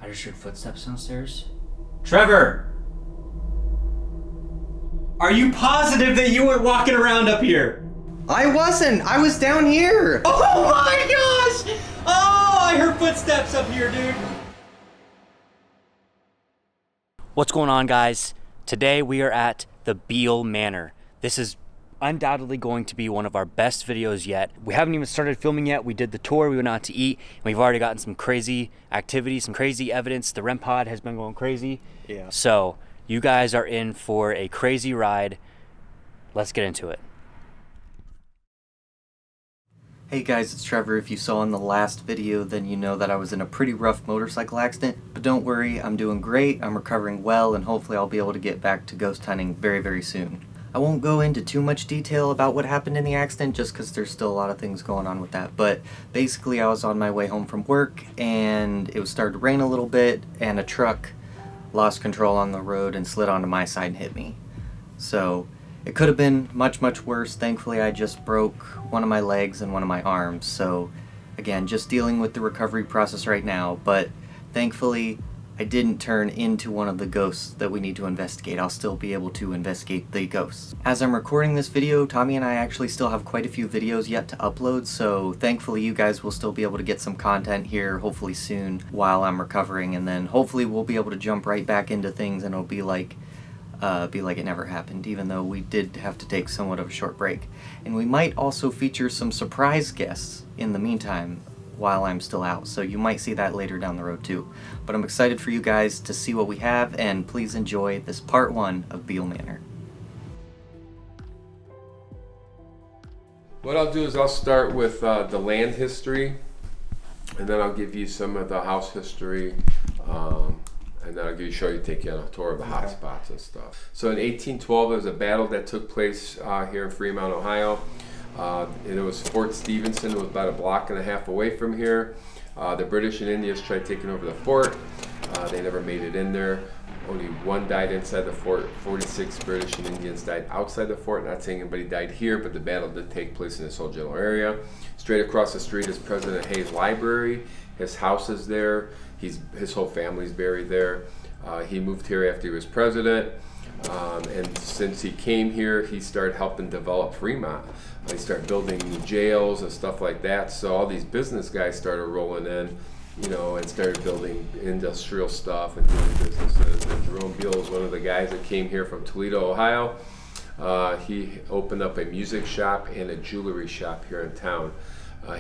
I just heard footsteps downstairs. Trevor! Are you positive that you weren't walking around up here? I wasn't. I was down here. Oh my gosh! Oh, I heard footsteps up here, dude. What's going on, guys? Today we are at the Bihl Manor. This is undoubtedly going to be one of our best videos yet. We haven't even started filming yet. We did the tour, we went out to eat, and we've already gotten some crazy activity, some crazy evidence. The REM pod has been going crazy. Yeah. So you guys are in for a crazy ride. Let's get into it. Hey guys, it's Trevor. If you saw in the last video, then you know that I was in a pretty rough motorcycle accident. But don't worry, I'm doing great, I'm recovering well, and hopefully I'll be able to get back to ghost hunting very, very soon. I won't go into too much detail about what happened in the accident just because there's still a lot of things going on with that. But basically I was on my way home from work and it was starting to rain a little bit and a truck lost control on the road and slid onto my side and hit me. So it could have been much, much worse. Thankfully I just broke one of my legs and one of my arms. So again, just dealing with the recovery process right now. But thankfully I didn't turn into one of the ghosts that we need to investigate. I'll still be able to investigate the ghosts. As I'm recording this video, Tommy and I actually still have quite a few videos yet to upload, so thankfully you guys will still be able to get some content here hopefully soon while I'm recovering, and then hopefully we'll be able to jump right back into things and it'll be like it never happened, even though we did have to take somewhat of a short break. And we might also feature some surprise guests in the meantime while I'm still out, so you might see that later down the road too. But I'm excited for you guys to see what we have, and please enjoy this part 1 of Bihl Manor. What I'll do is I'll start with the land history, and then I'll give you some of the house history, and then I'll take you on a tour of the hot spots and stuff. So in 1812, there was a battle that took place here in Fremont, Ohio. And it was Fort Stevenson. It was about a block and a half away from here. The British and Indians tried taking over the fort. They never made it in there. Only one died inside the fort. 46 British and Indians died outside the fort. Not saying anybody died here, but the battle did take place in this whole general area. Straight across the street is President Hayes' library. His house is there. His whole family's buried there. He moved here after he was president. And since he came here, he started helping develop Fremont. They started building new jails and stuff like that. So all these business guys started rolling in, and started building industrial stuff and doing businesses. And Jerome Bihl is one of the guys that came here from Toledo, Ohio. He opened up a music shop and a jewelry shop here in town.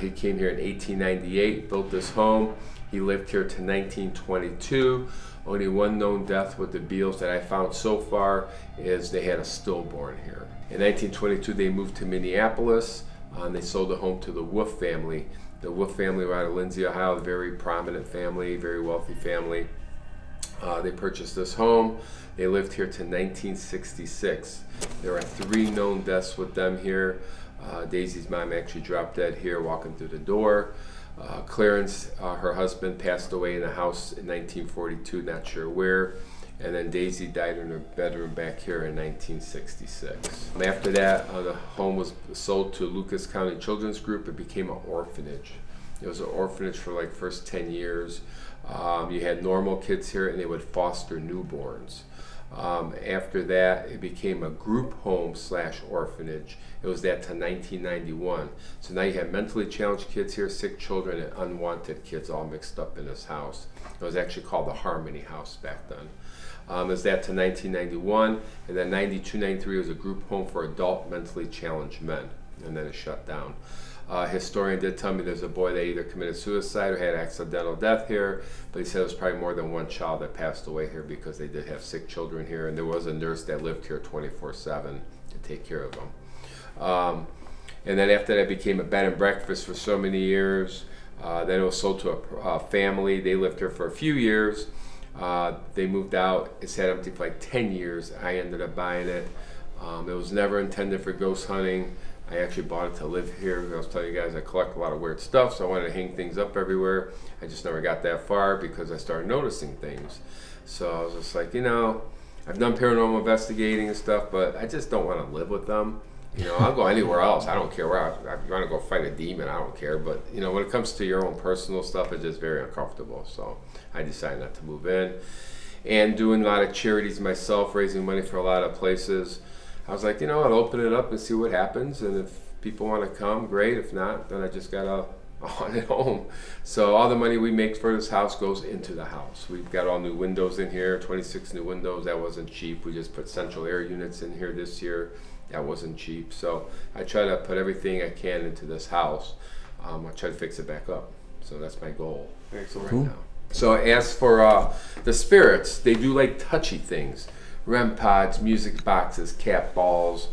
He came here in 1898, built this home. He lived here to 1922. Only one known death with the Bihls that I found so far is they had a stillborn here. In 1922, they moved to Minneapolis, and they sold the home to the Wolf family. The Wolf family were out of Lindsay, Ohio, a very prominent family, very wealthy family. They purchased this home. They lived here to 1966. There are 3 known deaths with them here. Daisy's mom actually dropped dead here walking through the door. Clarence, her husband, passed away in a house in 1942, not sure where. And then Daisy died in her bedroom back here in 1966. After that, the home was sold to Lucas County Children's Group. It became an orphanage. It was an orphanage for like first 10 years. You had normal kids here and they would foster newborns. After that, it became a group home / orphanage. It was that to 1991. So now you have mentally challenged kids here, sick children, and unwanted kids all mixed up in this house. It was actually called the Harmony House back then. It was that to 1991, and then 92, 93 was a group home for adult mentally challenged men, and then it shut down. A historian did tell me there's a boy that either committed suicide or had accidental death here, but he said it was probably more than one child that passed away here because they did have sick children here, and there was a nurse that lived here 24/7 to take care of them. And then after that, it became a bed and breakfast for so many years. Then it was sold to a family. They lived here for a few years. They moved out. It sat empty for like 10 years. I ended up buying it. It was never intended for ghost hunting. I actually bought it to live here. I was telling you guys I collect a lot of weird stuff, so I wanted to hang things up everywhere. I just never got that far because I started noticing things. So I was just like, I've done paranormal investigating and stuff, but I just don't want to live with them. You know, I'll go anywhere else. I don't care where. If you want to go fight a demon, I don't care. But, you know, when it comes to your own personal stuff, it's just very uncomfortable. So I decided not to move in. And doing a lot of charities myself, raising money for a lot of places. I was like, you know, I'll open it up and see what happens. And if people want to come, great. If not, then I just got to on it home. So all the money we make for this house goes into the house. We've got all new windows in here, 26 new windows. That wasn't cheap. We just put central air units in here this year. That wasn't cheap. So I try to put everything I can into this house. I try to fix it back up. So that's my goal right now. So as for the spirits, they do like touchy things. REM pods, music boxes, cat balls.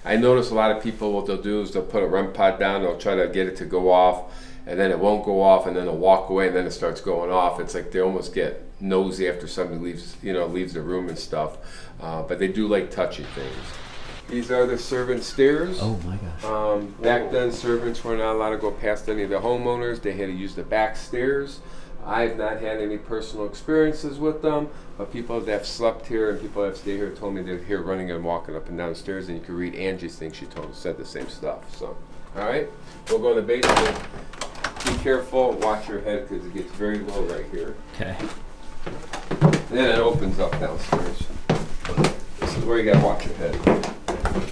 I notice a lot of people, what they'll do is they'll put a REM pod down, they'll try to get it to go off, and then it won't go off, and then they'll walk away, and then it starts going off. It's like they almost get nosy after somebody leaves the room and stuff. But they do like touchy things. These are the servant stairs. Oh my gosh. Back then, servants were not allowed to go past any of the homeowners. They had to use the back stairs. I've not had any personal experiences with them, but people that have slept here and people that have stayed here told me they're here running and walking up and down the stairs, and you can read Angie's thing. She said the same stuff. So, all right, we'll go to the basement. Be careful, watch your head because it gets very low right here. Okay. And then it opens up downstairs. This is where you gotta watch your head.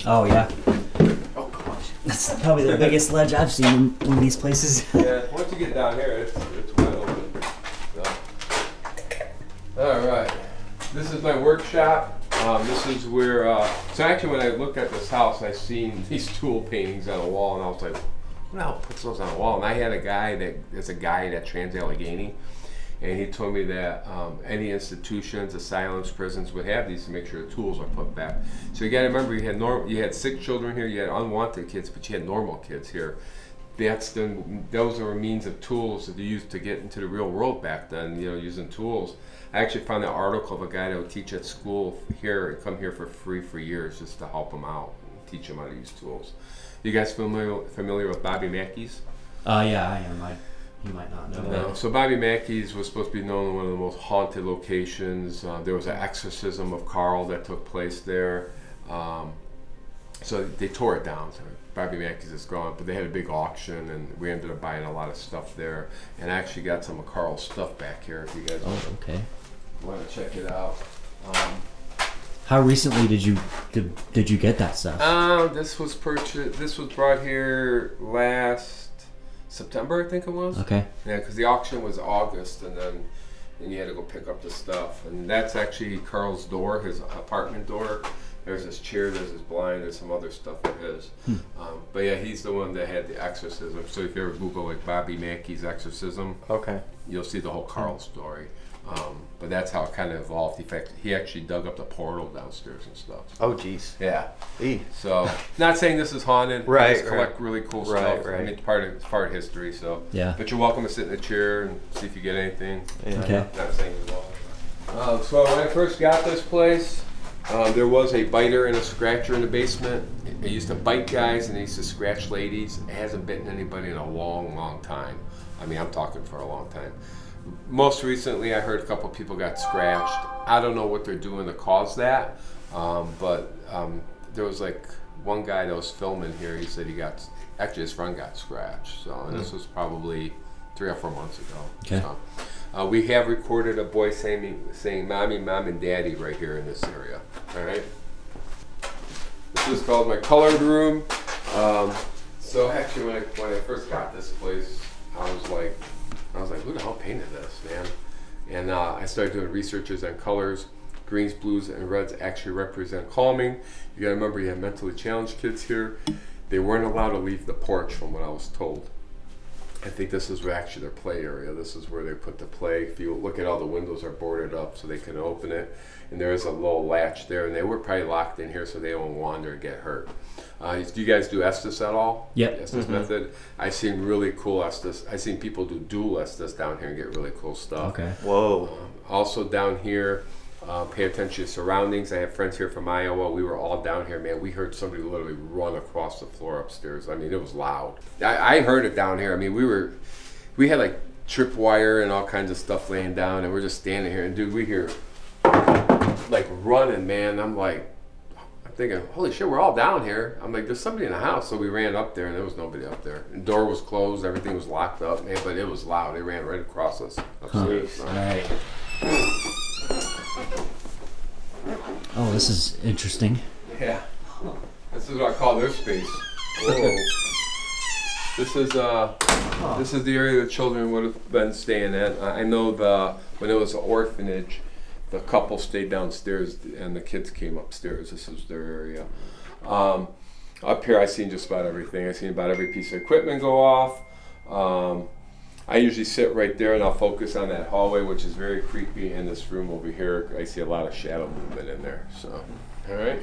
Oh yeah. Oh gosh. That's probably the biggest ledge I've seen in one of these places. Yeah, once you get down here, it's wide open. So. All right, this is my workshop. This is where, so actually when I looked at this house, I seen these tool paintings on a wall, and I was like, who the hell puts those on a wall? And I had a guy that's a guide at Trans-Allegheny, and he told me that any institutions, asylums, prisons would have these to make sure the tools are put back. So you got to remember, you had sick children here, you had unwanted kids, but you had normal kids here. Those were means of tools that they used to get into the real world back then. You know, using tools. I actually found an article of a guy that would teach at school here and come here for free for years just to help them out, and teach them how to use tools. You guys familiar with Bobby Mackey's? Yeah, I am. You might not know that. So Bobby Mackey's was supposed to be known as one of the most haunted locations. There was an exorcism of Carl that took place there. So they tore it down. So Bobby Mackey's is gone, but they had a big auction, and we ended up buying a lot of stuff there. And I actually got some of Carl's stuff back here if you guys want to check it out. How recently did you get that stuff? This was purchased. This was brought here last September, I think it was. Okay. Yeah, because the auction was August, and then you had to go pick up the stuff. And that's actually Carl's door, his apartment door. There's his chair, there's his blind, there's some other stuff of his. But yeah, he's the one that had the exorcism. So if you ever Google like Bobby Mackey's exorcism, you'll see the whole Carl story. But that's how it kind of evolved. In fact, he actually dug up the portal downstairs and stuff. Oh, geez. Yeah. So, not saying this is haunted. Right. I just collect really cool stuff. Right. I mean, it's part of history. So. Yeah. But you're welcome to sit in a chair and see if you get anything. Yeah. Okay. Not saying you will. So when I first got this place, there was a biter and a scratcher in the basement. It used to bite guys and it used to scratch ladies. It hasn't bitten anybody in a long, long time. I mean, I'm talking for a long time. Most recently, I heard a couple people got scratched. I don't know what they're doing to cause that, but there was like one guy that was filming here. He said his friend got scratched. So, and this was probably 3 or 4 months ago. Okay. So, we have recorded a boy saying "mommy, mom, and daddy" right here in this area. All right. This is called my colored room. So actually, when I first got this place, I was like, who the hell painted this, man? And I started doing researches on colors. Greens, blues, and reds actually represent calming. You gotta remember, you have mentally challenged kids here. They weren't allowed to leave the porch, from what I was told. I think this is actually their play area. This is where they put the play. If you look at all the windows are boarded up so they can open it. And there is a little latch there, and they were probably locked in here so they don't wander and get hurt. Do you guys do Estes at all? Yep. Estes method. I've seen really cool Estes. I've seen people do dual Estes down here and get really cool stuff. Okay. Whoa. Also down here, pay attention to surroundings. I have friends here from Iowa. We were all down here, man. We heard somebody literally run across the floor upstairs. I mean, it was loud. I heard it down here. I mean, we had like tripwire and all kinds of stuff laying down, and we're just standing here, and dude, we hear like running, man. I'm like, thinking, holy shit, we're all down here. I'm like, there's somebody in the house. So we ran up there, and there was nobody up there. The door was closed. Everything was locked up, man, but it was loud. They ran right across us upstairs. So. Right. Oh, this is interesting. Yeah. This is what I call their space. Whoa. This is the area the children would have been staying at. I know when it was an orphanage, the couple stayed downstairs and the kids came upstairs. This was their area. Up here, I seen just about everything. I seen about every piece of equipment go off. I usually sit right there and I'll focus on that hallway, which is very creepy. In this room over here, I see a lot of shadow movement in there. So, all right.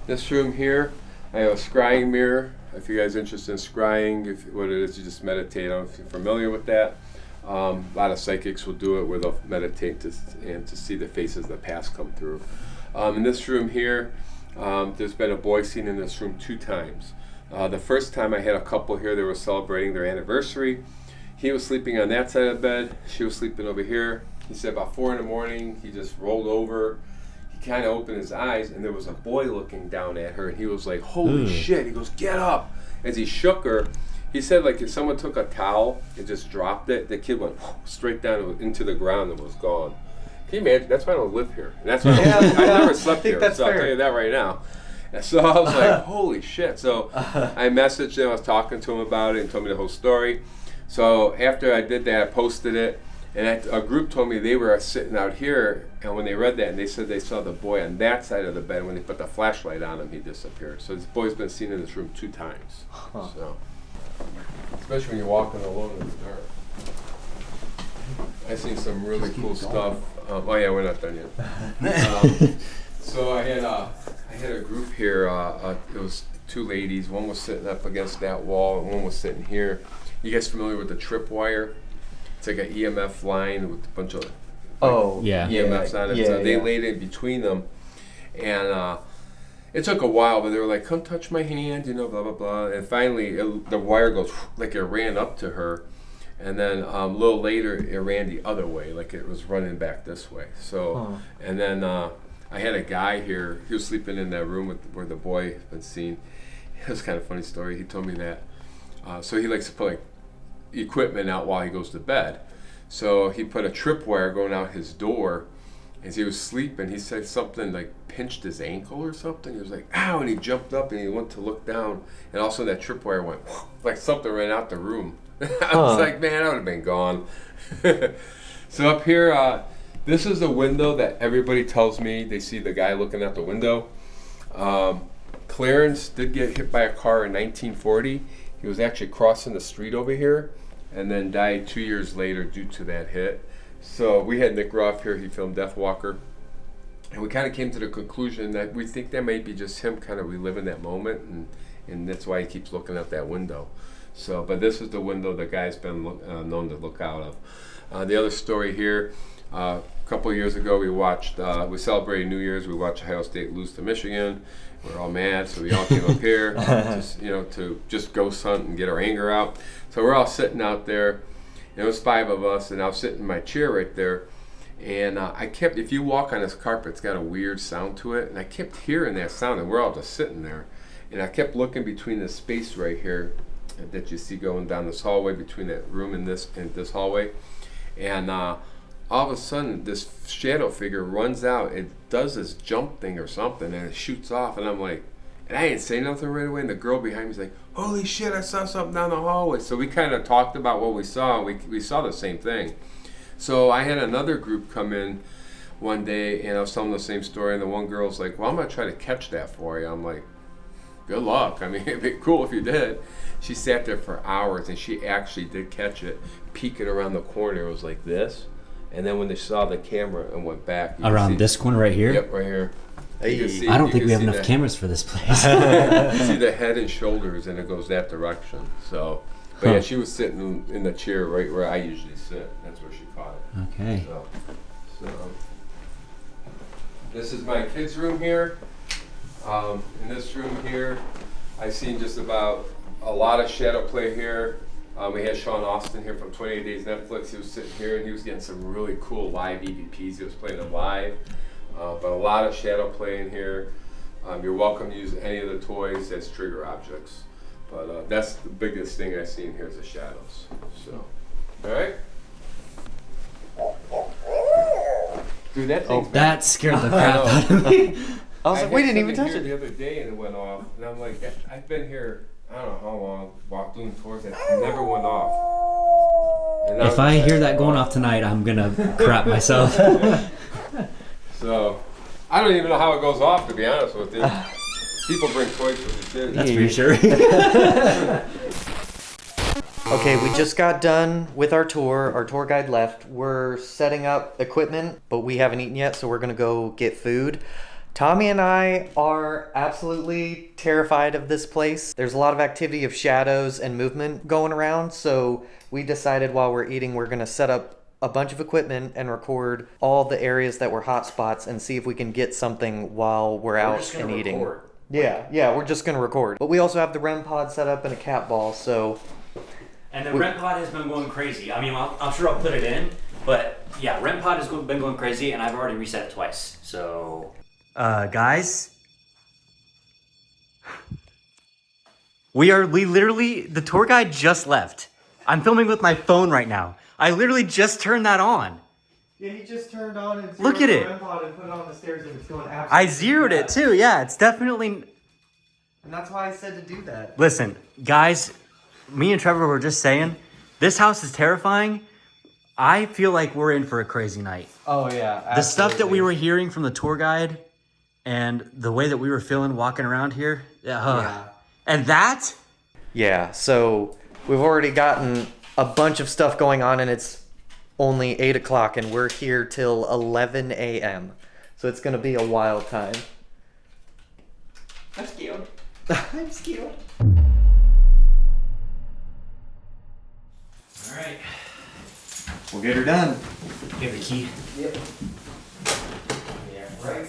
This room here, I have a scrying mirror. If you guys are interested in scrying, what it is, you just meditate. I don't know if you're familiar with that. A lot of psychics will do it where they'll meditate to see the faces of the past come through. In this room here, there's been a boy seen in this room 2 times. The first time I had a couple here, they were celebrating their anniversary. He was sleeping on that side of the bed. She was sleeping over here. He said about 4 in the morning, he just rolled over. He kind of opened his eyes, and there was a boy looking down at her, and he was like, holy shit. He goes, get up. As he shook her, he said like if someone took a towel and just dropped it, the kid went straight down into the ground and was gone. Can you imagine? That's why I don't live here. And that's why I never slept here, so I'll tell you that right now. And so I was like, holy shit. So I messaged him, I was talking to him about it, and told me the whole story. So after I did that, I posted it, and a group told me they were sitting out here, and when they read that, and they said they saw the boy on that side of the bed. When they put the flashlight on him, he disappeared. So this boy's been seen in this room 2 times. So, especially when you're walking alone in the dark. I've seen some really cool stuff. Oh yeah, we're not done yet. So I had a group here. It was 2 ladies. One was sitting up against that wall, and one was sitting here. You guys familiar with the tripwire? It's like an EMF line with a bunch of EMFs on it. So they laid in between them, and it took a while, but they were like, "Come touch my hand," blah blah blah. And finally, the wire goes like it ran up to her, and then a little later it ran the other way, like it was running back this way. So, and then I had a guy here. He was sleeping in that room where the boy had been seen. It was kind of a funny story. He told me that. So he likes to put like equipment out while he goes to bed. So he put a tripwire going out his door. As he was sleeping, he said something like pinched his ankle or something. He was like, ow, and he jumped up and he went to look down, and all of a sudden that tripwire went like something ran out the room. I was like, man, I would have been gone. So up here, this is the window that everybody tells me they see the guy looking out the window. Clarence did get hit by a car in 1940. He was actually crossing the street over here and then died 2 years later due to that hit. So we had Nick Ruff here. He filmed Death Walker. And we kind of came to the conclusion that we think that might be just him kind of reliving that moment, and that's why he keeps looking out that window. So, but this is the window the guy's been known to look out of. The other story here, a couple of years ago we celebrated New Year's. We watched Ohio State lose to Michigan. We're all mad, so we all came up here to just ghost hunt and get our anger out. So we're all sitting out there. It was 5 of us, and I was sitting in my chair right there. And if you walk on this carpet, it's got a weird sound to it. And I kept hearing that sound, and we're all just sitting there. And I kept looking between the space right here that you see going down this hallway, between that room and this hallway. And all of a sudden, this shadow figure runs out. It does this jump thing or something, and it shoots off. And I'm like, and I didn't say nothing right away. And the girl behind me is like, holy shit, I saw something down the hallway. So we kind of talked about what we saw. We saw the same thing. So I had another group come in one day, and I was telling the same story. And the one girl's like, well, I'm going to try to catch that for you. I'm like, good luck. I mean, it'd be cool if you did. She sat there for hours, and she actually did catch it, peeking around the corner. It was like this. And then when they saw the camera and went back. Around this corner right here? Yep, right here. Hey. I don't think we have enough cameras for this place. You see the head and shoulders, and it goes that direction. So, but yeah, she was sitting in the chair right where I usually sit. That's where she caught it. Okay. So this is my kids' room here. In this room here, I've seen just about a lot of shadow play here. We had Sean Austin here from 28 Days Netflix. He was sitting here and he was getting some really cool live EVPs. He was playing them live, but a lot of shadow play in here. You're welcome to use any of the toys as trigger objects, but that's the biggest thing I see in here is the shadows. So, all right. Dude, that thing. That scared the crap out of me. I was like, we didn't even touch it. The other day and it went off, and I'm like, I've been here, I don't know how long, doing tours, and it never went off. And If I hear that going off tonight, I'm gonna crap myself. So, I don't even know how it goes off, to be honest with you. People bring toys for the That's reassuring. Okay, we just got done with our tour. Our tour guide left. We're setting up equipment, but we haven't eaten yet, so we're gonna go get food. Tommy and I are absolutely terrified of this place. There's a lot of activity of shadows and movement going around, so we decided while we're eating, we're gonna set up a bunch of equipment and record all the areas that were hot spots and see if we can get something while we're out and eating. Yeah, we're just gonna record. But we also have the REM pod set up and a cat ball, so. And the REM pod has been going crazy. I mean, I'm sure I'll put it in, but yeah, REM pod has been going crazy, and I've already reset it twice. So, guys, we literally, the tour guide just left. I'm filming with my phone right now. I literally just turned that on. Yeah, he just turned on and look at it. REM pod and put it on the stairs, and it's going absolutely. I zeroed it too. Yeah, it's definitely. And that's why I said to do that. Listen, guys. Me and Trevor were just saying, this house is terrifying. I feel like we're in for a crazy night. Oh yeah, absolutely. The stuff that we were hearing from the tour guide and the way that we were feeling walking around here. Yeah. And that? Yeah, so we've already gotten a bunch of stuff going on, and it's only 8 o'clock, and we're here till 11 a.m. So it's going to be a wild time. I'm scared. I'm scared. All right. We'll get her done. You have the key? Yep. Yeah, right.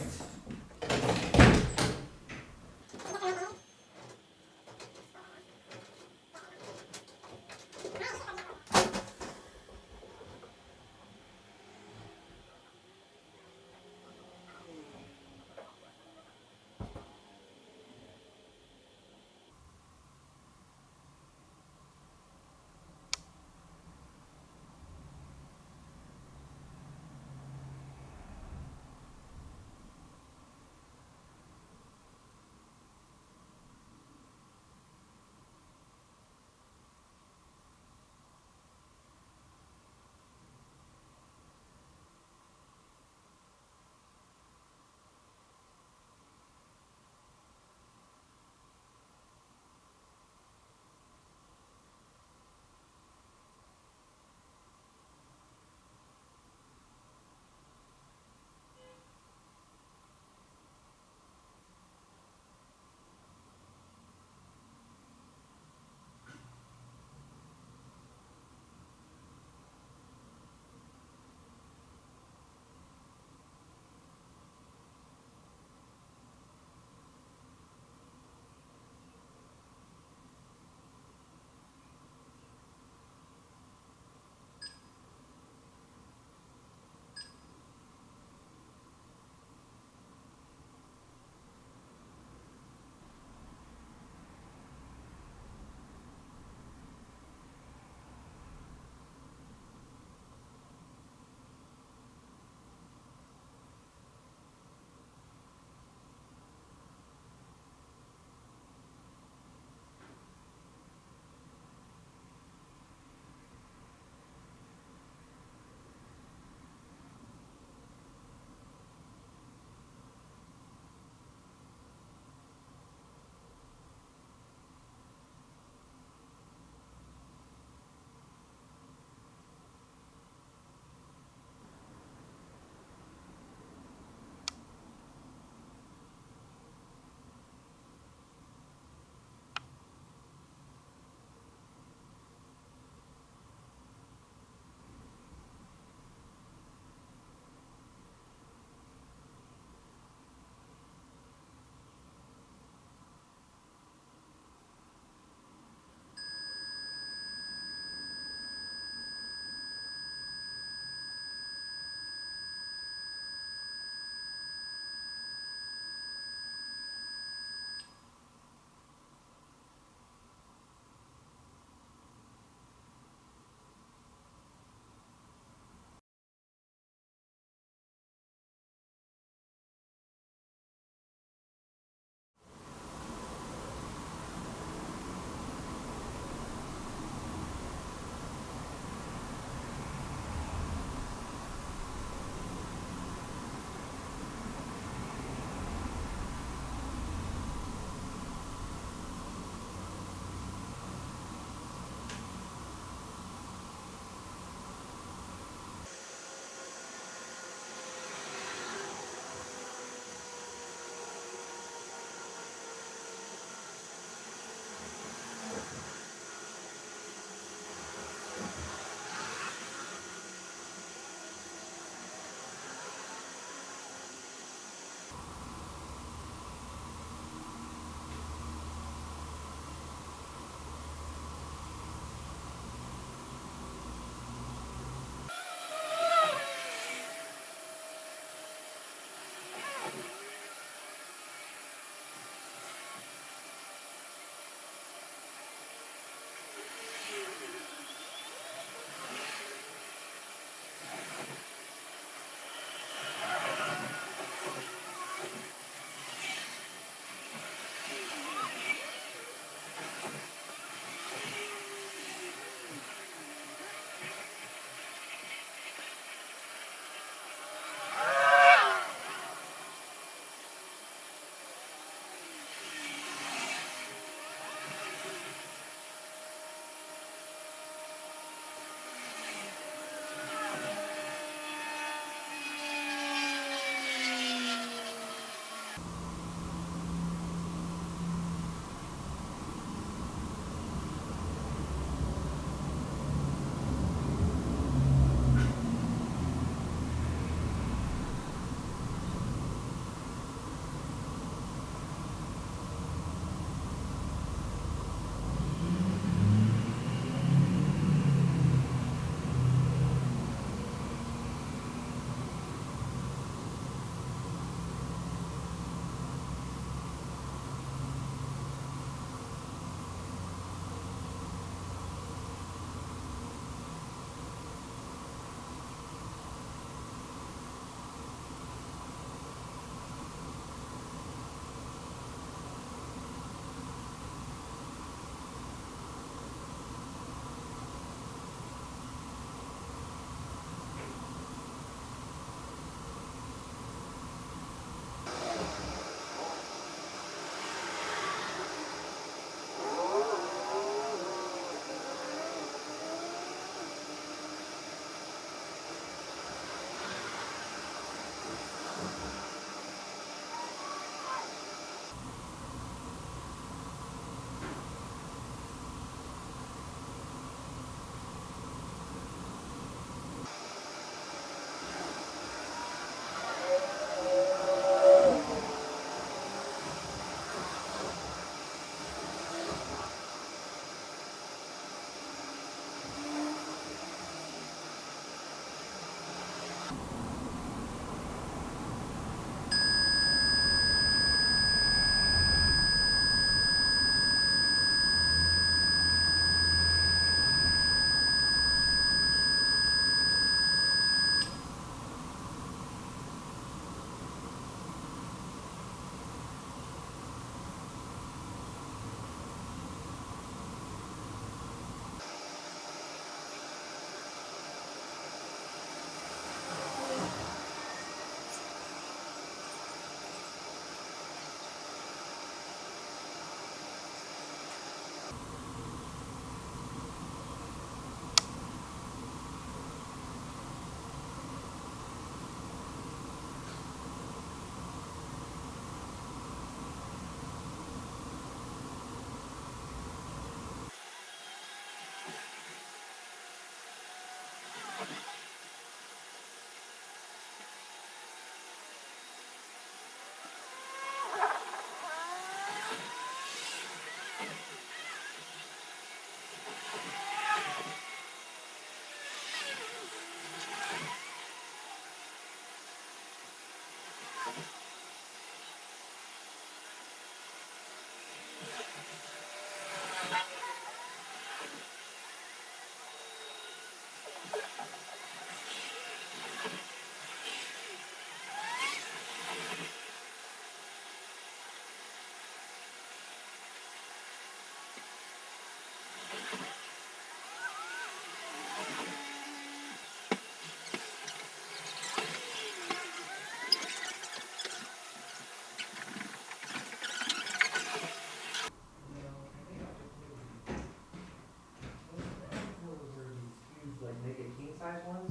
size ones,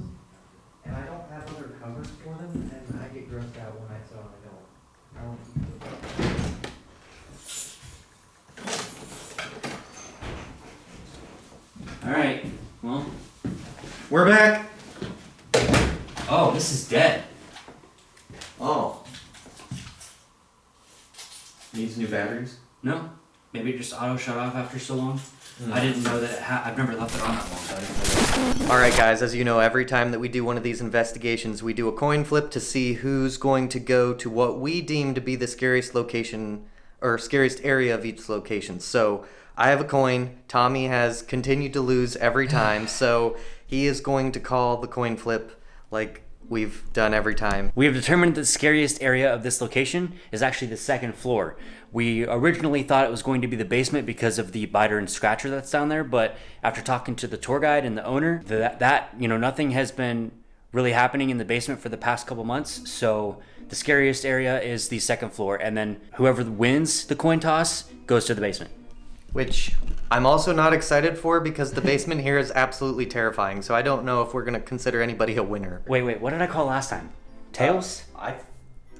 and I don't have other covers for them, and I get grossed out when I saw them. I don't All right. Well, We're back. oh, this is dead. Oh. Needs new batteries? No, maybe it just auto shut off after so long. I didn't know that I've never left it on that long, so I didn't know that. Alright guys, as you know, every time that we do one of these investigations, we do a coin flip to see who's going to go to what we deem to be the scariest location, or scariest area of each location. So, I have a coin. Tommy has continued to lose every time, so he is going to call the coin flip like we've done every time. We have determined that the scariest area of this location is actually the second floor. We originally thought it was going to be the basement because of the biter and scratcher that's down there, but after talking to the tour guide and the owner, nothing has been really happening in the basement for the past couple months. So the scariest area is the second floor, and then whoever wins the coin toss goes to the basement. Which I'm also not excited for because the basement here is absolutely terrifying, so I don't know if we're going to consider anybody a winner. Wait, what did I call last time? Tails?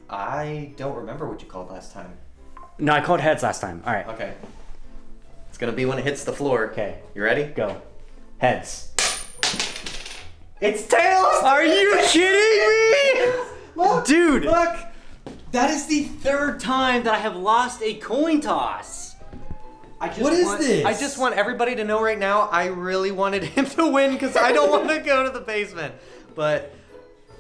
I don't remember what you called last time. No, I called heads last time. All right. Okay. It's gonna be when it hits the floor. Okay. You ready? Go. Heads. It's tails! Are you kidding me? Look, Dude. Look! That is the third time that I have lost a coin toss. What is this? I just want everybody to know right now, I really wanted him to win because I don't want to go to the basement. But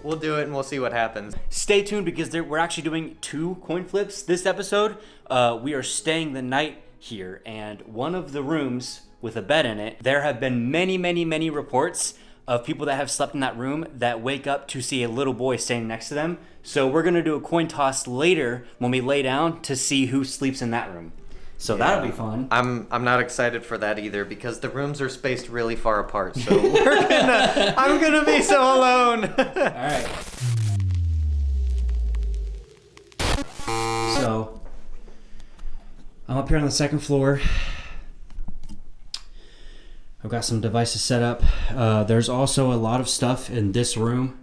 we'll do it and we'll see what happens. Stay tuned because we're actually doing 2 coin flips this episode. We are staying the night here, and one of the rooms with a bed in it, there have been many reports of people that have slept in that room that wake up to see a little boy standing next to them. So we're gonna do a coin toss later when we lay down to see who sleeps in that room. So that'll be fun. I'm not excited for that either because the rooms are spaced really far apart. So I'm gonna be so alone. All right. So I'm up here on the second floor. I've got some devices set up. There's also a lot of stuff in this room,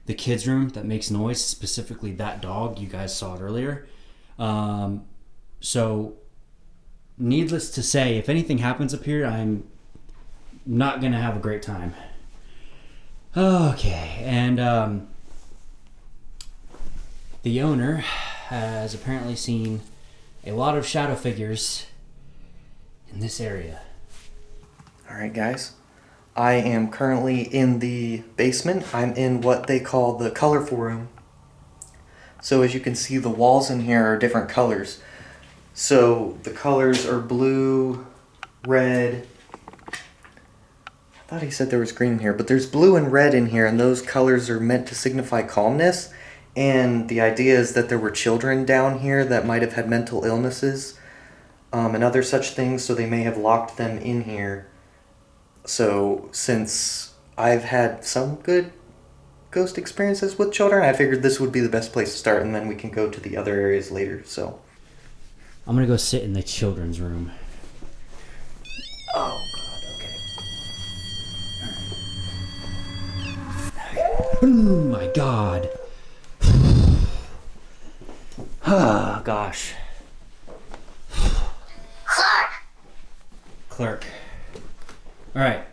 the kids' room, that makes noise, specifically that dog. You guys saw it earlier. So needless to say, if anything happens up here, I'm not gonna have a great time. Okay, and the owner has apparently seen a lot of shadow figures in this area. Alright guys, I am currently in the basement. I'm in what they call the colorful room. So as you can see, the walls in here are different colors. So the colors are blue, red. I thought he said there was green in here, but there's blue and red in here, and those colors are meant to signify calmness. And the idea is that there were children down here that might have had mental illnesses and other such things, so they may have locked them in here. So since I've had some good ghost experiences with children, I figured this would be the best place to start, and then we can go to the other areas later. So I'm gonna go sit in the children's room. oh Oh my god. Ah, gosh. Clerk. Alright.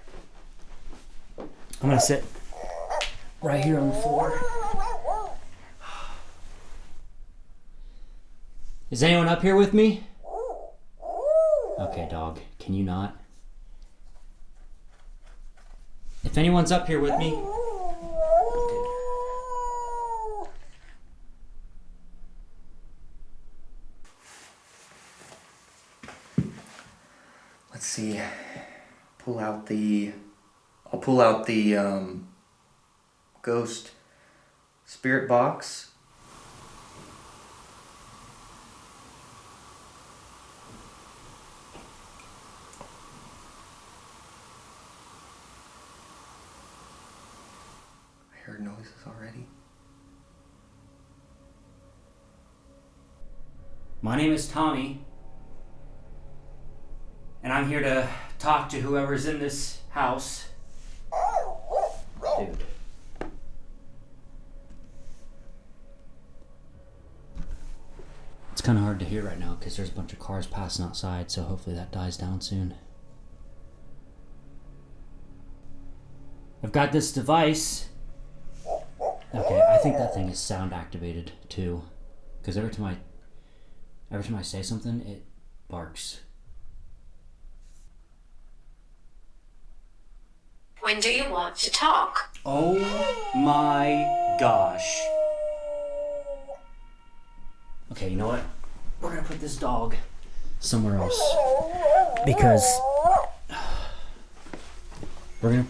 I'm gonna sit right here on the floor. Is anyone up here with me? Okay, dog. Can you not? If anyone's up here with me... let's see. I'll pull out the ghost spirit box. I heard noises already. My name is Tommy, and I'm here to talk to whoever's in this house. Dude. It's kind of hard to hear right now because there's a bunch of cars passing outside, so hopefully that dies down soon. I've got this device. Okay, I think that thing is sound activated too, because every time I say something, it barks. When do you want to talk? Oh my gosh. Okay, you know what? We're gonna put this dog somewhere else. Because we're gonna...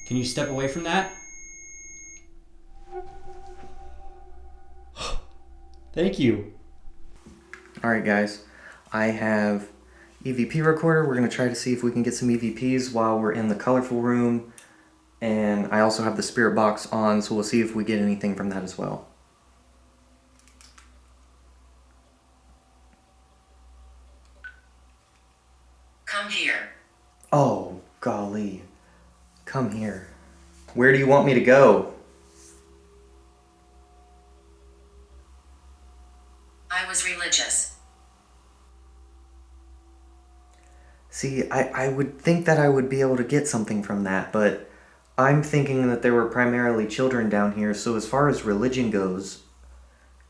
Can you step away from that? Thank you. Alright guys, I have EVP recorder. We're going to try to see if we can get some EVPs while we're in the colorful room. And I also have the spirit box on, so we'll see if we get anything from that as well. Come here. Oh, golly. Come here. Where do you want me to go? I was religious. See, I would think that I would be able to get something from that, but I'm thinking that there were primarily children down here, so as far as religion goes,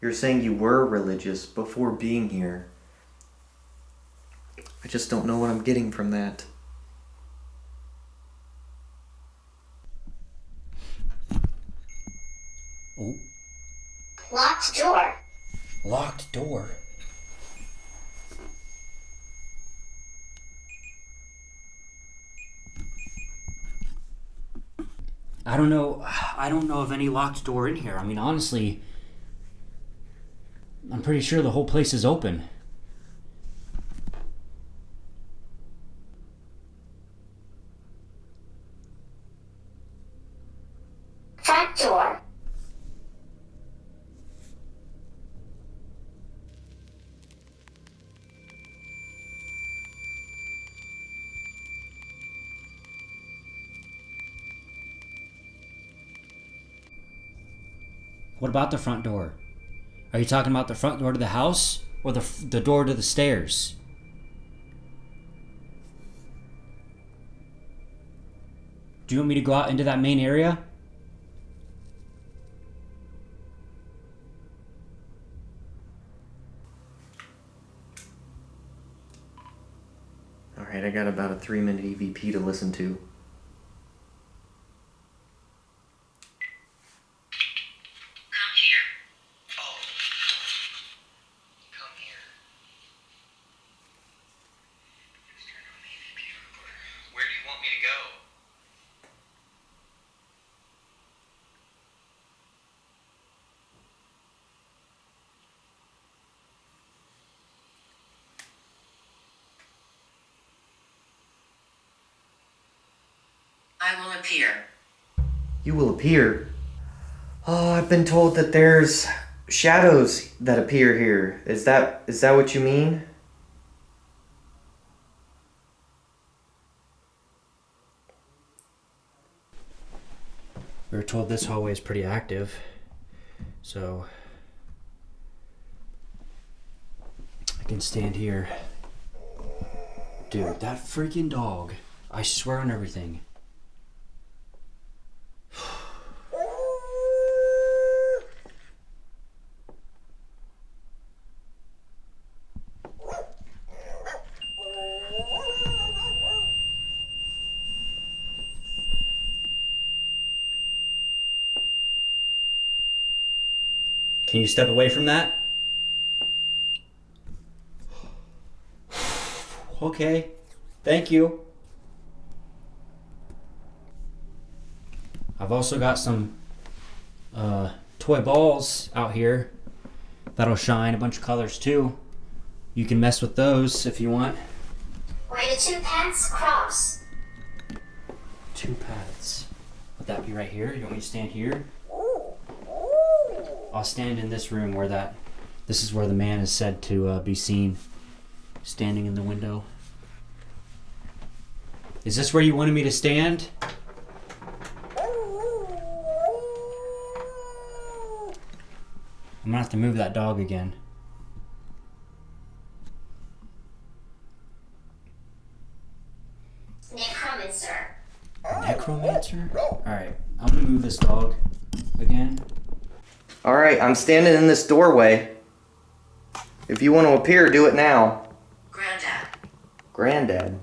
you're saying you were religious before being here. I just don't know what I'm getting from that. Oh, Locked door. locked door. I don't know of any locked door in here. I mean, honestly, I'm pretty sure the whole place is open. Front door. What about the front door? Are you talking about the front door to the house or the door to the stairs? Do you want me to go out into that main area? Alright, I got about a 3-minute EVP to listen to. Come here. Oh. Come here. Let's turn on the EVP recorder. Where do you want me to go? I will appear. You will appear. Oh, I've been told that there's shadows that appear here. Is that what you mean? We were told this hallway is pretty active, so I can stand here. Dude, that freaking dog. I swear on everything. Can you step away from that? Okay, thank you. I've also got some toy balls out here that'll shine a bunch of colors too. You can mess with those if you want. Where the two paths cross. Two paths. Would that be right here? You want me to stand here? I'll stand in this room where that This is where the man is said to be seen standing in the window. Is this where you wanted me to stand? I'm gonna have to move that dog again. Necromancer. Necromancer? Alright, I'm gonna move this dog again. Alright, I'm standing in this doorway. If you want to appear, do it now. Granddad. Granddad.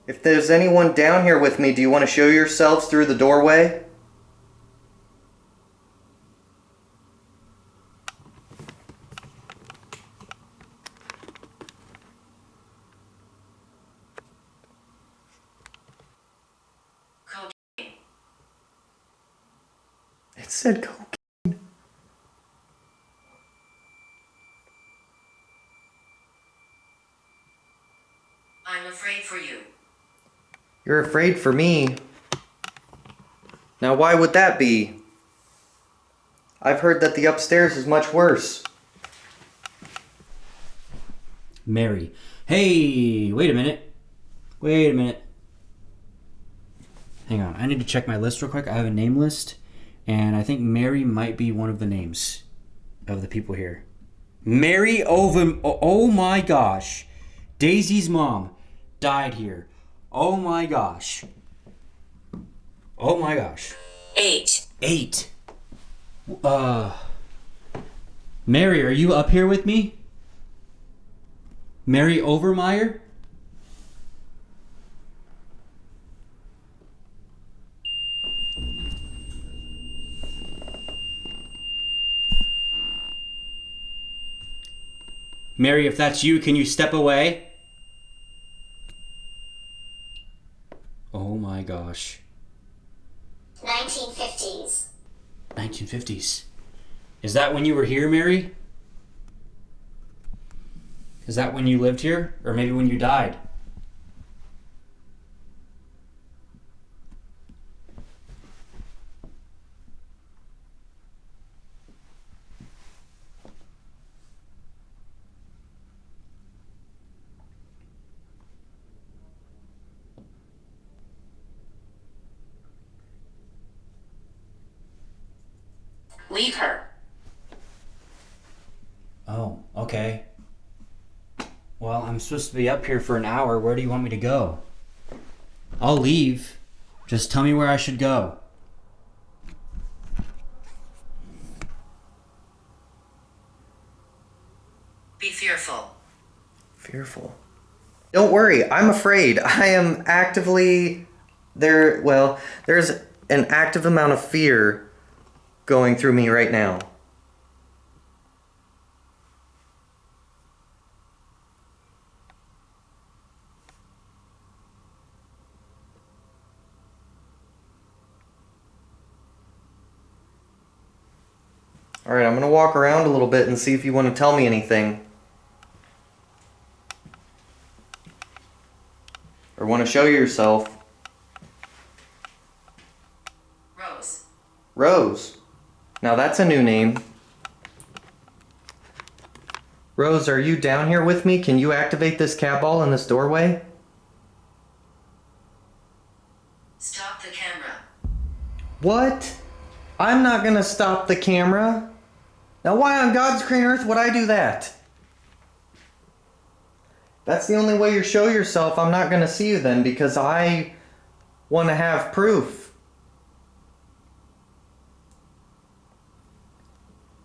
If there's anyone down here with me, do you want to show yourselves through the doorway? Cocaine. It said cocaine. I'm afraid for you. You're afraid for me. Now why would that be? I've heard that the upstairs is much worse. Mary. Hey, wait a minute. Wait a minute. Hang on, I need to check my list real quick. I have a name list, and I think Mary might be one of the names of the people here. Mary Ovum. Oh my gosh. Daisy's mom died here. Oh my gosh. Oh my gosh. 8. 8. Mary, are you up here with me? Mary Overmeyer? Mary, if that's you, can you step away? Oh my gosh. 1950s. 1950s. Is that when you were here, Mary? Is that when you lived here? Or maybe when you died? Leave her. Oh, okay. Well, I'm supposed to be up here for an hour. Where do you want me to go? I'll leave. Just tell me where I should go. Be fearful. Fearful. Don't worry, I'm afraid. I am actively there. Well, there's an active amount of fear going through me right now. Alright, I'm going to walk around a little bit and see if you want to tell me anything. Or want to show yourself. Rose. Rose. Now that's a new name. Rose, are you down here with me? Can you activate this cat ball in this doorway? Stop the camera. What? I'm not gonna stop the camera. Now why on God's green earth would I do that? That's the only way you show yourself. I'm not gonna see you then because I want to have proof.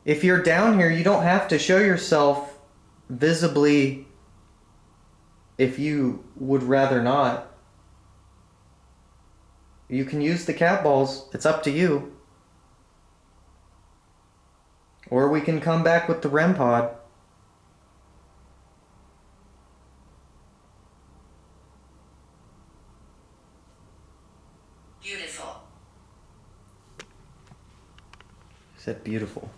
If you're down here, you don't have to show yourself visibly if you would rather not. You can use the cat balls. It's up to you. Or we can come back with the REM pod. Beautiful. I said beautiful.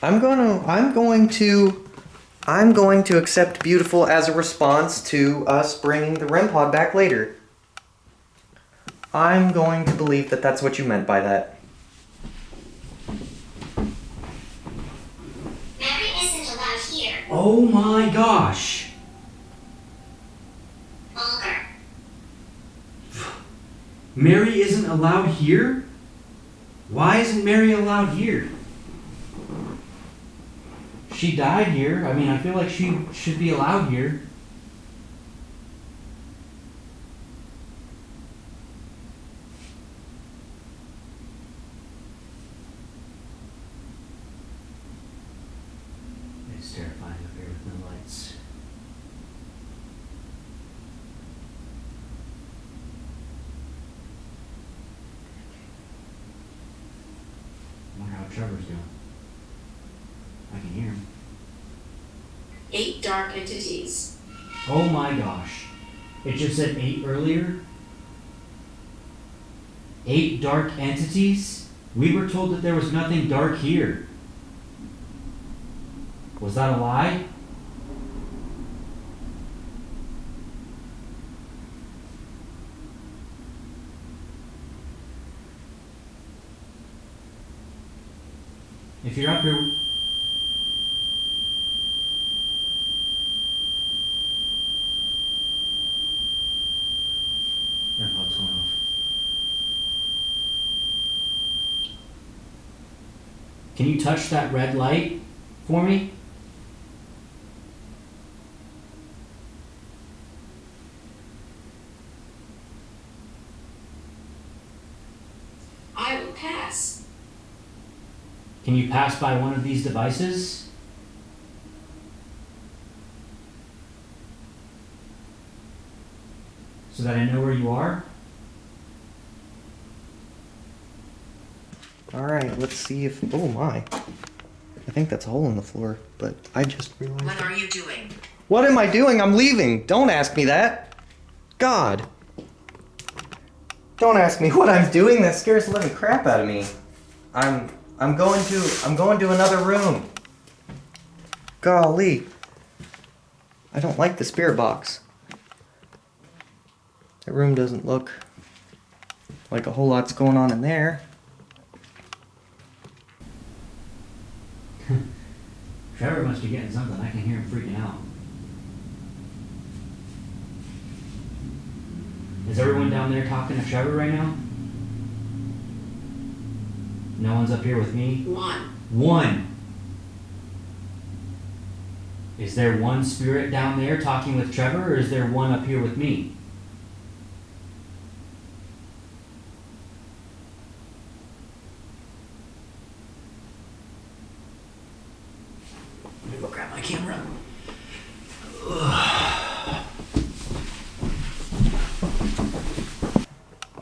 I'm going to accept beautiful as a response to us bringing the REM pod back later. I'm going to believe that that's what you meant by that. Oh my gosh. Vulgar. Mary isn't allowed here? Why isn't Mary allowed here? She died here. I mean, I feel like she should be allowed here. It's terrifying up here with no lights. I wonder how Trevor's doing. I can hear him. 8 dark entities. Oh my gosh. It just said 8 earlier. 8 dark entities? We were told that there was nothing dark here. Was that a lie? If you're up here... AirPods going off. Can you touch that red light for me? I will pass. Can you pass by one of these devices? So that I know where you are? Alright, let's see if... Oh my. I think that's a hole in the floor, but I just realized... What are you doing? What am I doing? I'm leaving. Don't ask me that. God. Don't ask me what I'm doing. That scares the living crap out of me. I'm going to another room. Golly. I don't like the spirit box. That room doesn't look like a whole lot's going on in there. Trevor must be getting something. I can hear him freaking out. Is everyone down there talking to Trevor right now? No one's up here with me? 1. One. Is there one spirit down there talking with Trevor, or is there one up here with me? Let me go grab my camera.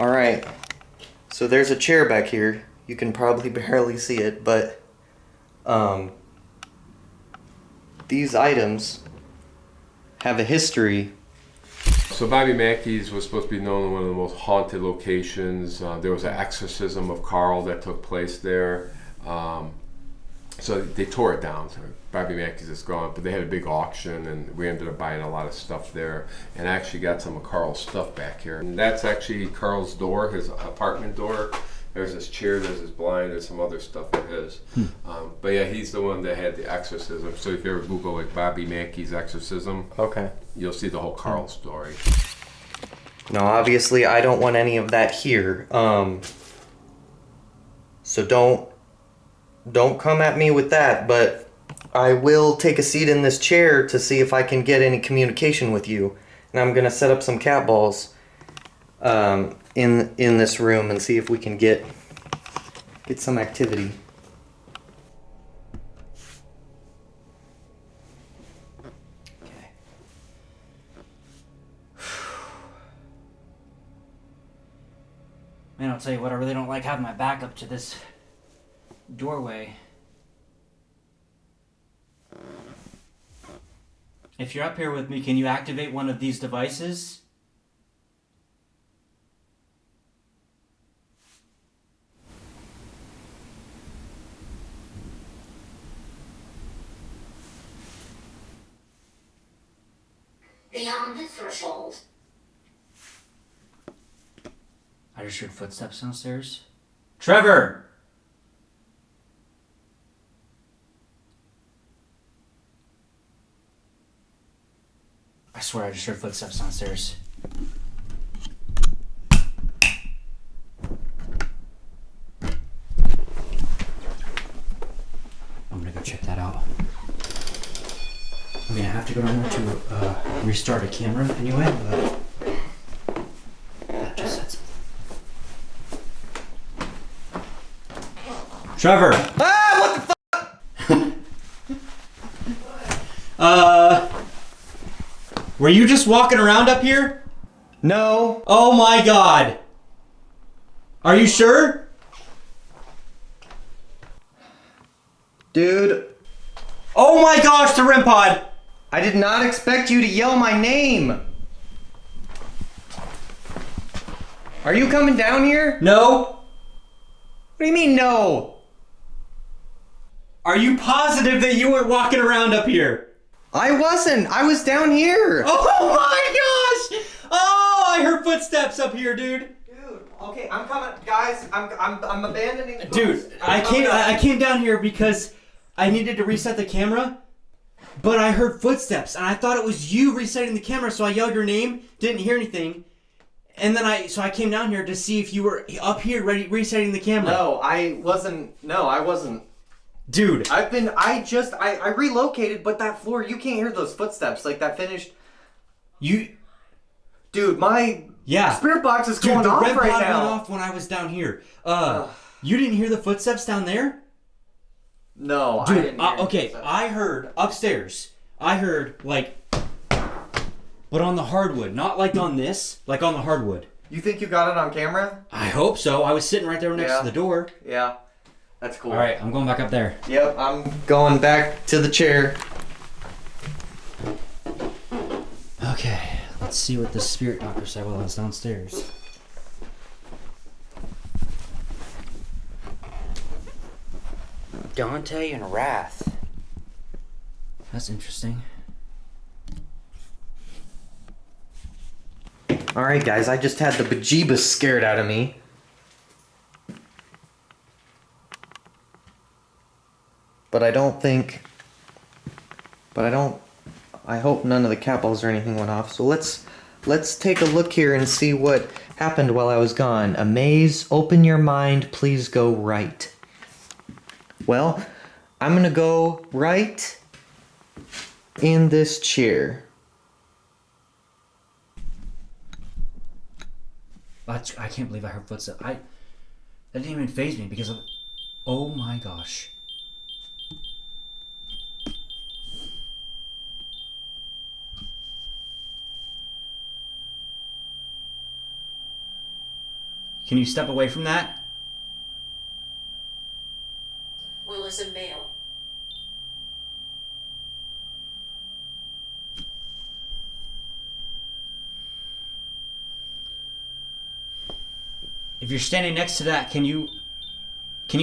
Alright. So there's a chair back here. You can probably barely see it, but these items have a history. So Bobby Mackey's was supposed to be known as one of the most haunted locations. There was an exorcism of Carl that took place there. So they tore it down. So Bobby Mackey's is gone, but they had a big auction, and we ended up buying a lot of stuff there. And I actually got some of Carl's stuff back here. And that's actually Carl's door, his apartment door. There's this chair, there's this blind, there's some other stuff of his. But yeah, he's the one that had the exorcism. So if you ever Google like Bobby Mackey's exorcism, Okay. you'll see the whole Carl story. No, obviously I don't want any of that here. So don't come at me with that, but I will take a seat in this chair to see if I can get any communication with you. And I'm gonna set up some cat balls in this room and see if we can get some activity. Okay. Man, I'll tell you what, I really don't like having my back up to this doorway. If you're up here with me, can you activate one of these devices? Beyond the threshold. I just heard footsteps downstairs. Trevor! I swear I just heard footsteps downstairs. I'm gonna go check that out. I mean, I have to go down there to restart a camera anyway, but that just said something. Trevor! Ah, what the fuck? Were you just walking around up here? No. Oh my god! Are you sure? Dude, Oh my gosh, the REM pod! I did not expect you to yell my name. Are you coming down here? No? What do you mean, no? Are you positive that you weren't walking around up here? I wasn't. I was down here. Oh my gosh! Oh, I heard footsteps up here, dude. Dude, okay, I'm coming, guys. I'm abandoning. the Dude, post. I came down here because I needed to reset the camera, but I heard footsteps and I thought it was you resetting the camera, so I yelled your name, didn't hear anything, and then I came down here to see if you were up here resetting the camera. No, I wasn't. No, I wasn't. Dude, I relocated, but that floor, you can't hear those footsteps. Like that finished. Dude, my spirit box is going the off red right pod now. went off when I was down here. You didn't hear the footsteps down there? No, Dude, I didn't hear okay, footsteps. I heard upstairs. I heard like, but on the hardwood, not like on this, like on the hardwood. You think you got it on camera? I hope so. I was sitting right there next Yeah. to the door. Yeah, that's cool. All right, I'm going back up there. Yep, I'm going back to the chair. Okay, let's see what the spirit doctor said while I was downstairs. Dante and Wrath. That's interesting. Alright guys, I just had the bejeebus scared out of me. I hope none of the cat balls or anything went off. So let's take a look here and see what happened while I was gone. A maze, open your mind, please go right. Well, I'm gonna go right in this chair. I can't believe I heard footsteps. That didn't even faze me because of. Oh my gosh. Can you step away from that? Will is a male. If you're standing next to that, can you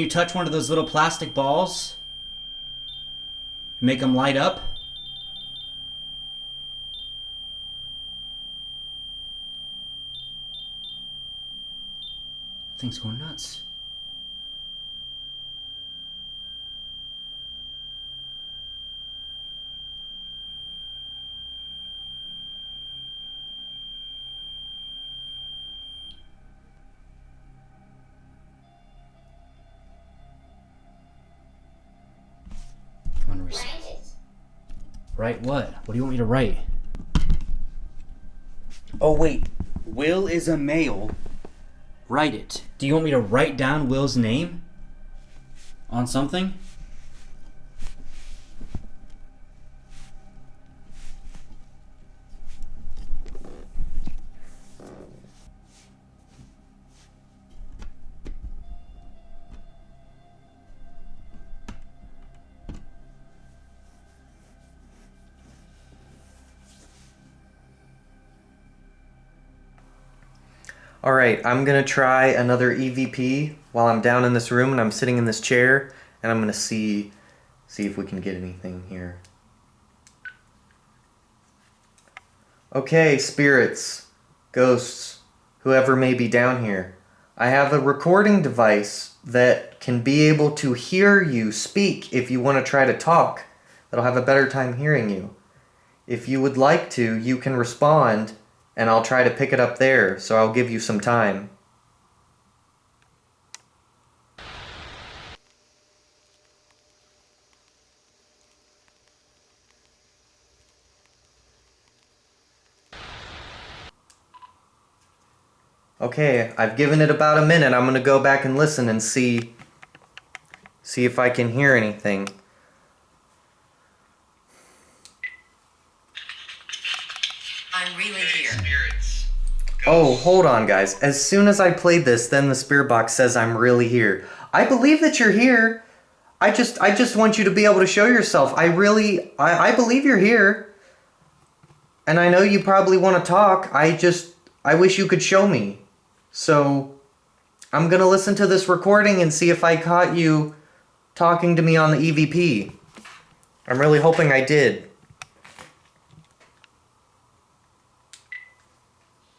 touch one of those little plastic balls? Make them light up? Thing's going nuts. I'm gonna Write it. write what? What do you want me to write? Oh wait, Will is a male. Write it. Do you want me to write down Will's name on something? Alright, I'm gonna try another EVP while I'm down in this room and I'm sitting in this chair, and I'm gonna see if we can get anything here. Okay, spirits, ghosts, whoever may be down here. I have a recording device that can be able to hear you speak if you want to try to talk. That'll have a better time hearing you. If you would like to, you can respond, and I'll try to pick it up there, so I'll give you some time. Okay, I've given it about a minute. I'm gonna go back and listen and see if I can hear anything. I'm really here. Oh, hold on, guys. As soon as I played this, then the spirit box says I'm really here. I believe that you're here. I just want you to be able to show yourself. I believe you're here. And I know you probably want to talk. I wish you could show me. So, I'm gonna listen to this recording and see if I caught you talking to me on the EVP. I'm really hoping I did.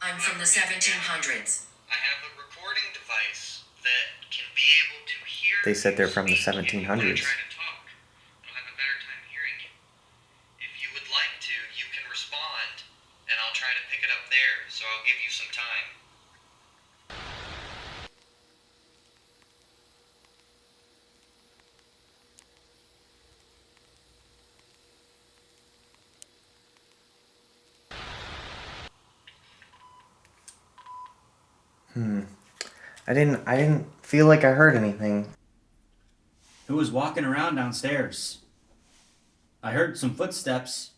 I'm from the 1700s. I have a recording device that can be able to hear. They said they're from the 1700s. Try to talk. I'll have a better time hearing you. If you would like to, you can respond, and I'll try to pick it up there, so I'll give you some time. I didn't feel like I heard anything. Who was walking around downstairs? I heard some footsteps.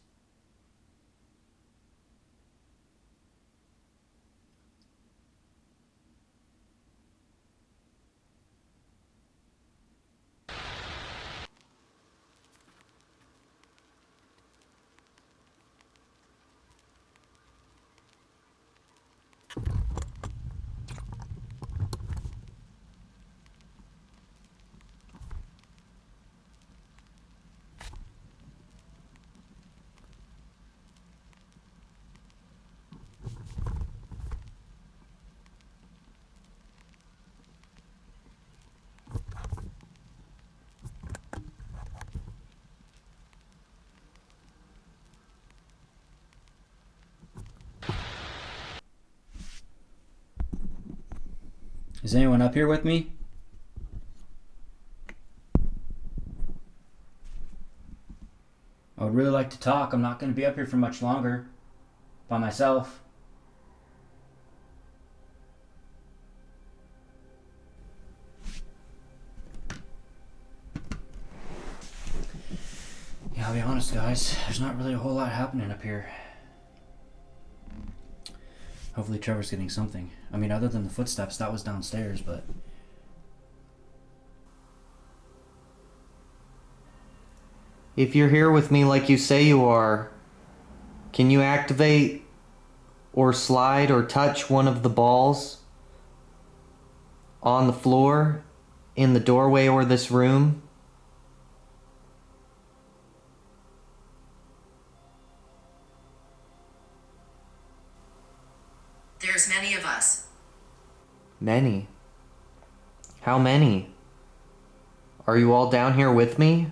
Is anyone up here with me? I would really like to talk. I'm not going to be up here for much longer. By myself. Yeah, I'll be honest, guys. There's not really a whole lot happening up here. Hopefully Trevor's getting something. I mean, other than the footsteps, that was downstairs, but... If you're here with me like you say you are, can you activate or slide or touch one of the balls on the floor in the doorway or this room? There's many of us. Many? How many? Are you all down here with me?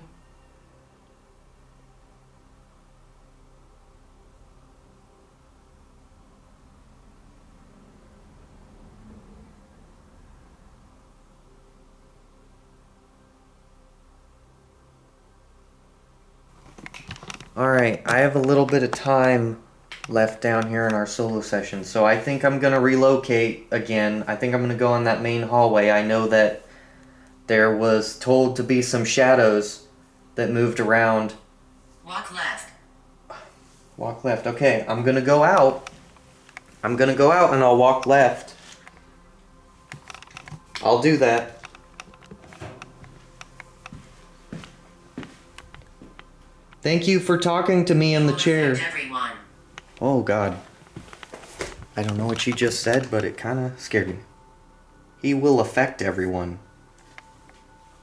Alright, I have a little bit of time left down here in our solo session, so I think I'm gonna relocate again. I think I'm gonna go on that main hallway. I know that there was told to be some shadows that moved around. Walk left. Walk left. Okay, I'm gonna go out. I'm gonna go out and I'll walk left. I'll do that. Thank you for talking to me in the chair. Everyone. Oh God. I don't know what she just said, but it kind of scared me. He will affect everyone.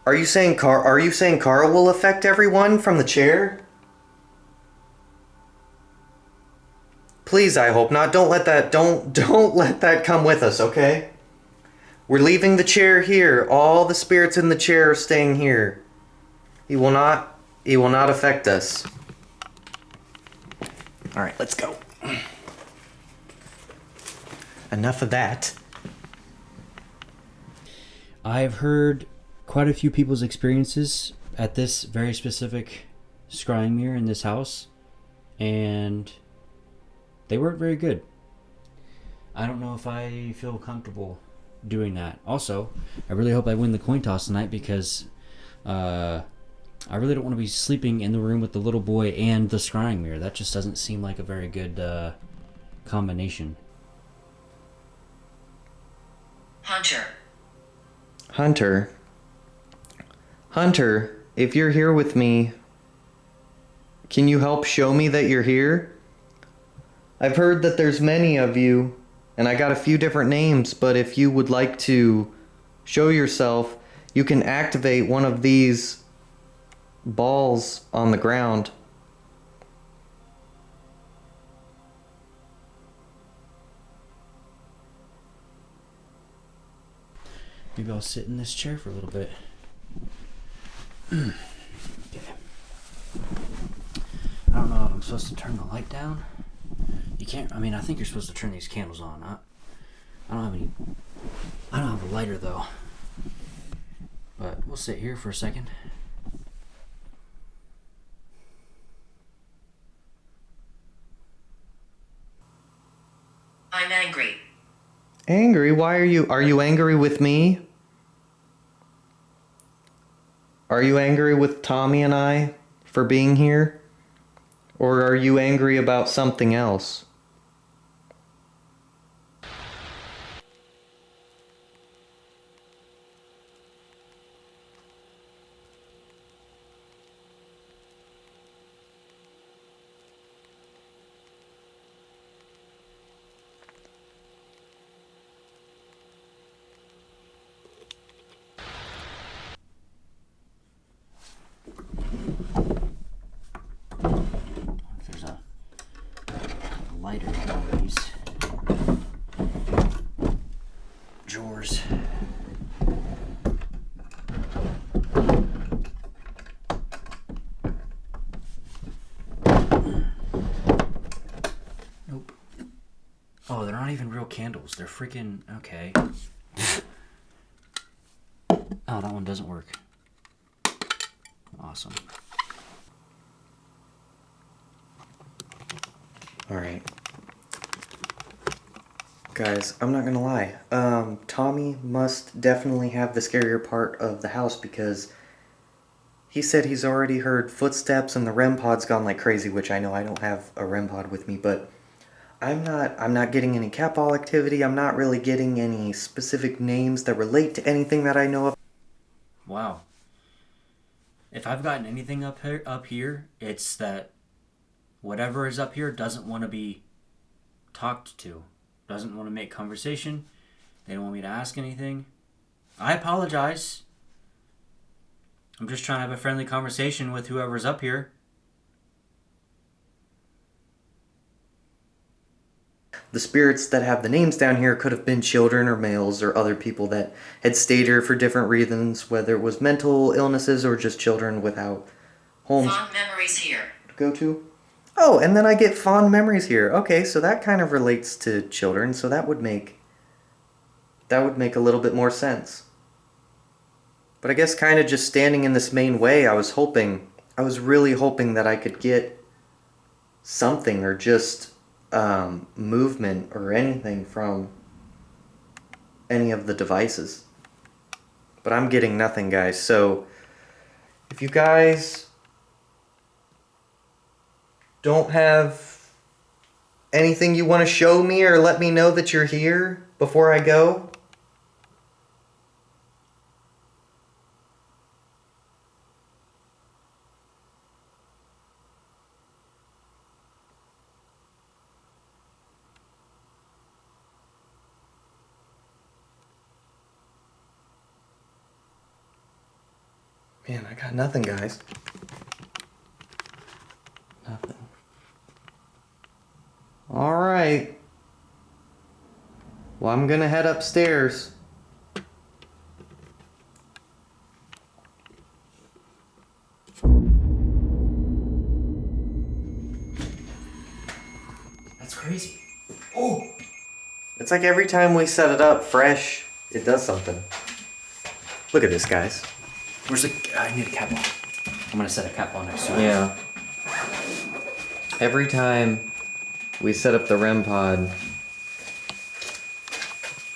Are you saying Carl will affect everyone from the chair? Please, I hope not. Don't let that come with us, okay? We're leaving the chair here. All the spirits in the chair are staying here. He will not affect us. All right, let's go. Enough of that. I've heard quite a few people's experiences at this very specific scrying mirror in this house, and they weren't very good. I don't know if I feel comfortable doing that. Also, I really hope I win the coin toss tonight because I really don't want to be sleeping in the room with the little boy and the scrying mirror. That just doesn't seem like a very good combination. Hunter. Hunter, if you're here with me, can you help show me that you're here? I've heard that there's many of you, and I got a few different names, but if you would like to show yourself, you can activate one of these balls on the ground. Maybe I'll sit in this chair for a little bit. Okay. I don't know if I'm supposed to turn the light down. You can't. I mean, I think you're supposed to turn these candles on. I don't have any. I don't have a lighter though. But we'll sit here for a second. I'm angry. Angry? Why are you angry with me? Are you angry with Tommy and I for being here? Or are you angry about something else? If there's a lighter in one of these drawers. Nope. Oh, they're not even real candles. They're freaking... Okay. Oh, that one doesn't work. Awesome. Alright. Guys, I'm not gonna lie. Tommy must definitely have the scarier part of the house because he said he's already heard footsteps and the REM pod's gone like crazy, which I know I don't have a REM pod with me, but I'm not getting any cat ball activity. I'm not really getting any specific names that relate to anything that I know of. Wow. If I've gotten anything up here, it's that whatever is up here doesn't want to be talked to. Doesn't want to make conversation. They don't want me to ask anything. I apologize. I'm just trying to have a friendly conversation with whoever's up here. The spirits that have the names down here could have been children or males or other people that had stayed here for different reasons, whether it was mental illnesses or just children without homes Fond memories here. to go to. Oh, and then I get fond memories here. Okay, so that kind of relates to children, so that would make a little bit more sense. But I guess kind of just standing in this main way, I was really hoping that I could get something or just movement or anything from any of the devices. But I'm getting nothing, guys. So if you guys don't have anything you want to show me or let me know that you're here before I go. Man, I got nothing, guys. Nothing. Alright. Well, I'm gonna head upstairs. It's like every time we set it up fresh, it does something. Look at this, guys. Where's the? I need a cat ball. I'm gonna set a cat ball next to it. Yeah. Every time we set up the REM pod,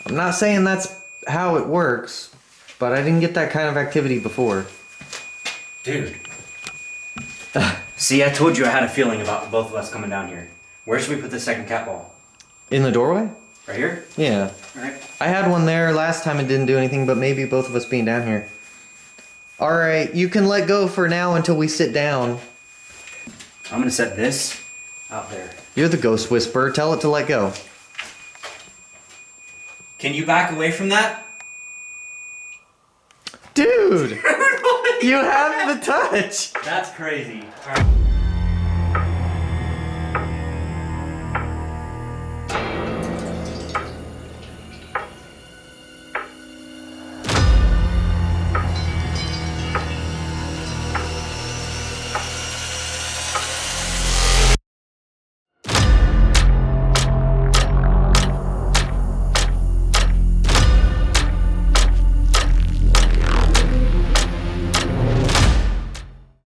I'm not saying that's how it works, but I didn't get that kind of activity before. Dude. See, I told you I had a feeling about both of us coming down here. Where should we put the second cat ball? In the doorway? Right here? Yeah. Alright. I had one there last time, it didn't do anything, but maybe both of us being down here. Alright, you can let go for now until we sit down. I'm gonna set this out there. You're the ghost whisperer, tell it to let go. Can you back away from that? Dude! You have the touch! That's crazy. Alright.